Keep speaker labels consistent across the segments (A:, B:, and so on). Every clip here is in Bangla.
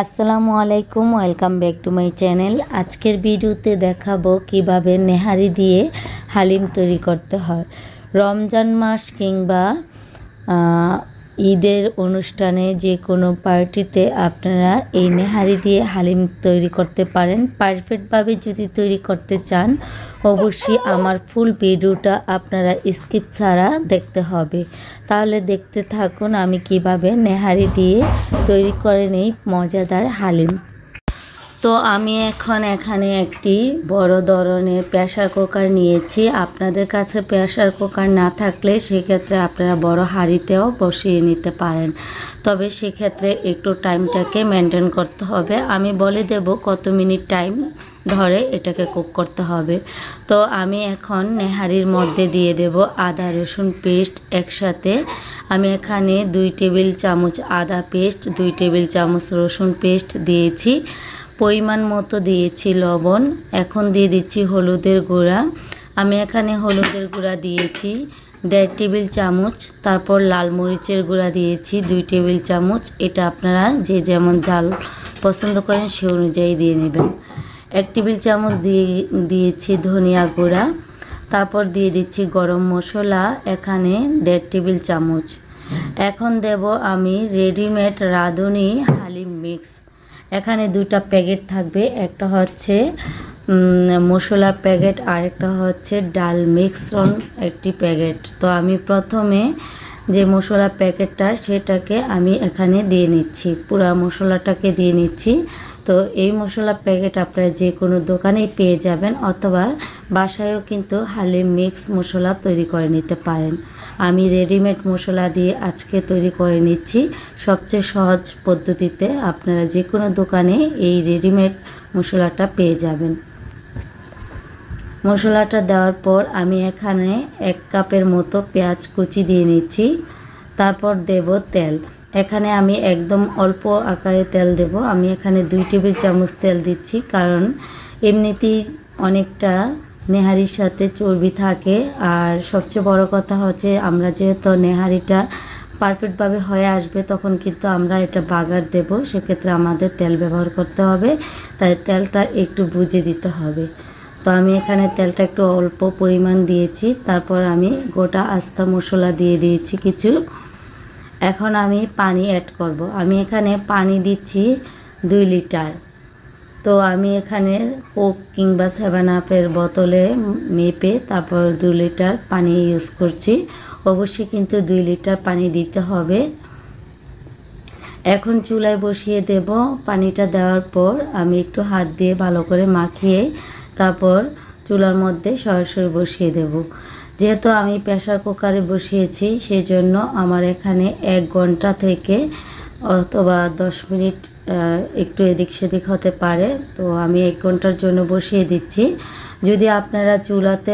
A: আসসালামু আলাইকুম, welcome back to my channel. আজকের ভিডিওতে দেখাবো কিভাবে নেহারি দিয়ে হালিম তৈরি করতে হয়। রমজান মাস কিংবা ঈদের অনুষ্ঠানে যে কোনো পার্টিতে আপনারা এই নেহারি দিয়ে হালিম তৈরি করতে পারেন। পারফেক্টভাবে যদি তৈরি করতে চান অবশ্যই আমার ফুল ভিডিওটা আপনারা স্কিপ ছাড়া দেখতে হবে। তাহলে দেখতে থাকুন আমি কিভাবে নেহারি দিয়ে তৈরি করে নেই মজাদার হালিম। তো আমি এখন এখানে একটি বড় ধরনের প্রেসার কুকার নিয়েছি। আপনাদের কাছে প্রেসার কুকার না থাকলে সেক্ষেত্রে আপনারা বড় হাঁড়িতেও বসিয়ে নিতে পারেন, তবে সেক্ষেত্রে একটু টাইমটাকে মেনটেন করতে হবে। আমি বলে দেব কত মিনিট টাইম ধরে এটাকে কুক করতে হবে। তো আমি এখন নেহারির মধ্যে দিয়ে দেব আদা রসুন পেস্ট একসাথে। আমি এখানে 2 টেবিল চামচ আদা পেস্ট, 2 টেবিল চামচ রসুন পেস্ট দিয়েছি, পরিমাণ মতো দিয়েছি লবণ। এখন দিয়ে দিচ্ছি হলুদের গুঁড়া। আমি এখানে হলুদের গুঁড়া দিয়েছি 1.5 টেবিল চামচ। তারপর লাল মরিচের গুঁড়া দিয়েছি 2 টেবিল চামচ। এটা আপনারা যে যেমন ঝাল পছন্দ করেন সে অনুযায়ী দিয়ে নেবেন। 1 টেবিল চামচ দিয়েছি ধনিয়া গুঁড়া। তারপর দিয়ে দিচ্ছি গরম মশলা এখানে 1.5 টেবিল চামচ। এখন দেব আমি রেডিমেড রাঁধুনি হালিম মিক্স। এখানে 2টা প্যাকেট থাকবে, একটা হচ্ছে মশলার প্যাকেট আর একটা হচ্ছে ডাল মিক্সন একটি প্যাকেট। তো আমি প্রথমে যে মশলা প্যাকেটটা সেটাকে আমি এখানে দিয়ে নিচ্ছি, পুরা মশলাটাকে দিয়ে নিচ্ছি। তো এই মশলা প্যাকেট আপনারা যে কোনো দোকানেই পেয়ে যাবেন, অথবা বাসায়ও কিন্তু হালিম মিক্স মশলা তৈরি করে নিতে পারেন। আমি রেডিমেড মশলা দিয়ে আজকে তৈরি করে নিচ্ছি সবচেয়ে সহজ পদ্ধতিতে। আপনারা যে কোনো দোকানে এই রেডিমেড মশলাটা পেয়ে যাবেন। মশলাটা দেওয়ার পর আমি এখানে 1 কাপের মতো পেঁয়াজ কুচি দিয়ে নিচ্ছি। তারপর দেব তেল। এখানে আমি একদম অল্প আকারে তেল দেব। আমি এখানে 2 টেবিল চামচ তেল দিচ্ছি, কারণ এমনিতেই অনেকটা নেহারির সাথে চর্বি থাকে। আর সবচেয়ে বড় কথা হচ্ছে আমরা যেহেতু নেহারিটা পারফেক্টভাবে হয়ে আসবে তখন কিন্তু আমরা এটা বাগার দেব, সেক্ষেত্রে আমাদের তেল ব্যবহার করতে হবে, তাই তেলটা একটু বুঝে দিতে হবে। তো আমি এখানে তেলটা একটু অল্প পরিমাণ দিয়েছি। তারপর আমি গোটা আস্তা মশলা দিয়ে দিয়েছি কিছু। এখন আমি পানি অ্যাড করব। আমি এখানে পানি দিচ্ছি 2 লিটার। তো আমি এখানে কোক কিংবা 7 আপের বোতলে মেপে তারপর 2 লিটার পানি ইউজ করছি। অবশ্যই কিন্তু 2 লিটার পানি দিতে হবে। এখন চুলায় বসিয়ে দেব। পানিটা দেওয়ার পর আমি একটু হাত দিয়ে ভালো করে মাখিয়ে তারপর চুলার মধ্যে সরাসরি বসিয়ে দেব। যেহেতু আমি প্রেসার কুকারে বসিয়েছি সেই জন্য আমার এখানে 1 ঘন্টা থেকে অথবা 10 মিনিট একটু এদিক সেদিক হতে পারে। তো আমি 1 ঘন্টার জন্য বসিয়ে দিচ্ছি। যদি আপনারা চুলাতে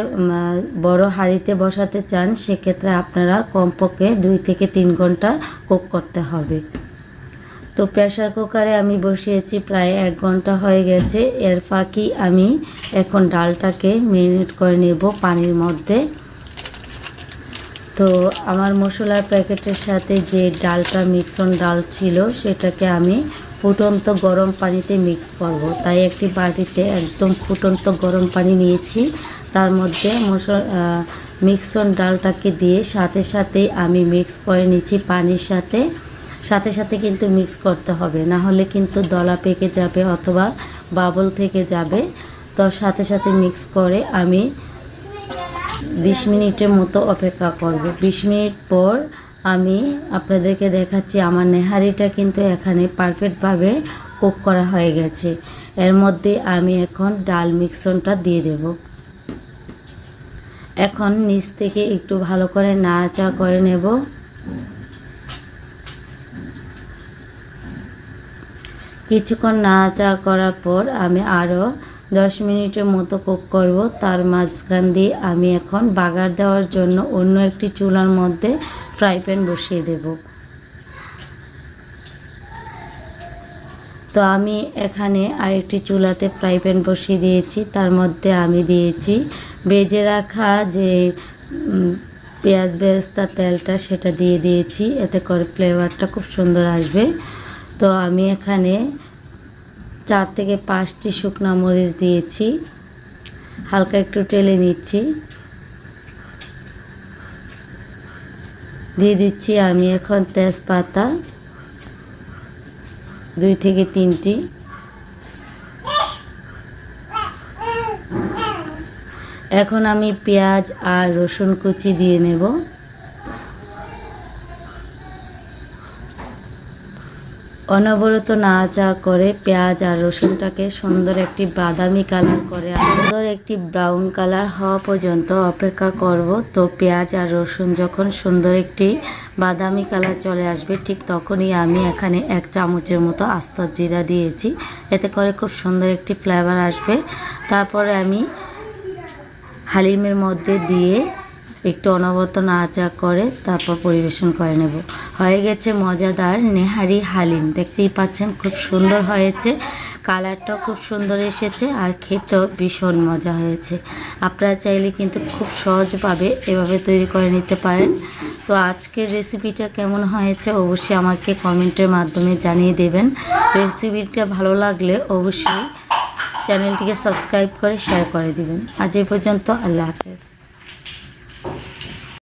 A: বড় হাঁড়িতে বসাতে চান সেক্ষেত্রে আপনারা কমপক্ষে 2 থেকে 3 ঘন্টা কুক করতে হবে। তো প্রেসার কুকারে আমি বসিয়েছি প্রায় 1 ঘন্টা হয়ে গেছে। এর ফাঁকি আমি এখন ডালটাকে মেরিনেট করে নেব পানির মধ্যে। তো আমার মশলার প্যাকেটের সাথে যে ডালটা মিক্সন ডাল ছিল সেটাকে আমি ফুটন্ত গরম পানিতে মিক্স করব। তাই একটি বাটিতে একদম ফুটন্ত গরম পানি নিয়েছি, তার মধ্যে মিক্সন ডালটাকে দিয়ে সাথে সাথেই আমি মিক্স করে নিচ্ছি পানির সাথে। সাথে সাথে কিন্তু মিক্স করতে হবে, না হলে কিন্তু দলা পেকে যাবে অথবা বাবল থেকে যাবে। তো সাথে সাথে মিক্স করে আমি 20 মিনিটের মতো অপেক্ষা করব। 20 মিনিট পর আমি আপনাদেরকে দেখাচ্ছি আমার নেহারিটা কিন্তু এখানে পারফেক্টভাবে কুক করা হয়ে গেছে। এর মধ্যে আমি এখন ডাল মিক্সনটা দিয়ে দেব। এখন নিচ থেকে একটু ভালো করে নাড়াচাড়া করে নেব। কিছুক্ষণ নাড়াচাড়া করার পর আমি আরও 10 মিনিটের মতো কুক করব। তার মাঝখান দিয়ে আমি এখন বাগার দেওয়ার জন্য অন্য একটি চুলার মধ্যে ফ্রাই প্যান বসিয়ে দেব। তো আমি এখানে আরেকটি চুলাতে ফ্রাই প্যান বসিয়ে দিয়েছি। তার মধ্যে আমি দিয়েছি ভেজে রাখা যে পেঁয়াজ বেরেস্তা তেলটা, সেটা দিয়ে দিয়েছি, এতে করে ফ্লেভারটা খুব সুন্দর আসবে। তো আমি এখানে 4 থেকে 5টি শুকনা মরিচ দিয়েছি, হালকা একটু টেলে নিচ্ছি। দিয়ে দিচ্ছি আমি এখন তেজপাতা 2 থেকে 3টি। এখন আমি পেঁয়াজ আর রসুন কুচি দিয়ে নেব। অনবরত নাড়াচাড়া করে পেঁয়াজ আর রসুনটাকে সুন্দর একটি বাদামি কালার করে সুন্দর একটি ব্রাউন কালার হওয়া পর্যন্ত অপেক্ষা করব। তো পেঁয়াজ আর রসুন যখন সুন্দর একটি বাদামি কালার চলে আসবে, ঠিক তখনই আমি এখানে 1 চামচের মতো আস্ত জিরা দিয়েছি, এতে করে খুব সুন্দর একটি ফ্লেভার আসবে। তারপরে আমি হালিমের মধ্যে দিয়ে একটু অনবরত নাড়াচাড়া করে তারপর পরিবেশন করে নেব। হয়ে গেছে মজাদার নেহারি হালিম। দেখতেই পাচ্ছেন খুব সুন্দর হয়েছে, কালারটাও খুব সুন্দর এসেছে আর খেতেও ভীষণ মজা হয়েছে। আপনারা চাইলে কিন্তু খুব সহজভাবে এভাবে তৈরি করে নিতে পারেন। তো আজকের রেসিপিটা কেমন হয়েছে অবশ্যই আমাকে কমেন্টের মাধ্যমে জানিয়ে দেবেন। রেসিপিটা ভালো লাগলে অবশ্যই চ্যানেলটিকে সাবস্ক্রাইব করে শেয়ার করে দিবেন। আজ এই পর্যন্ত, আল্লাহ হাফেজ।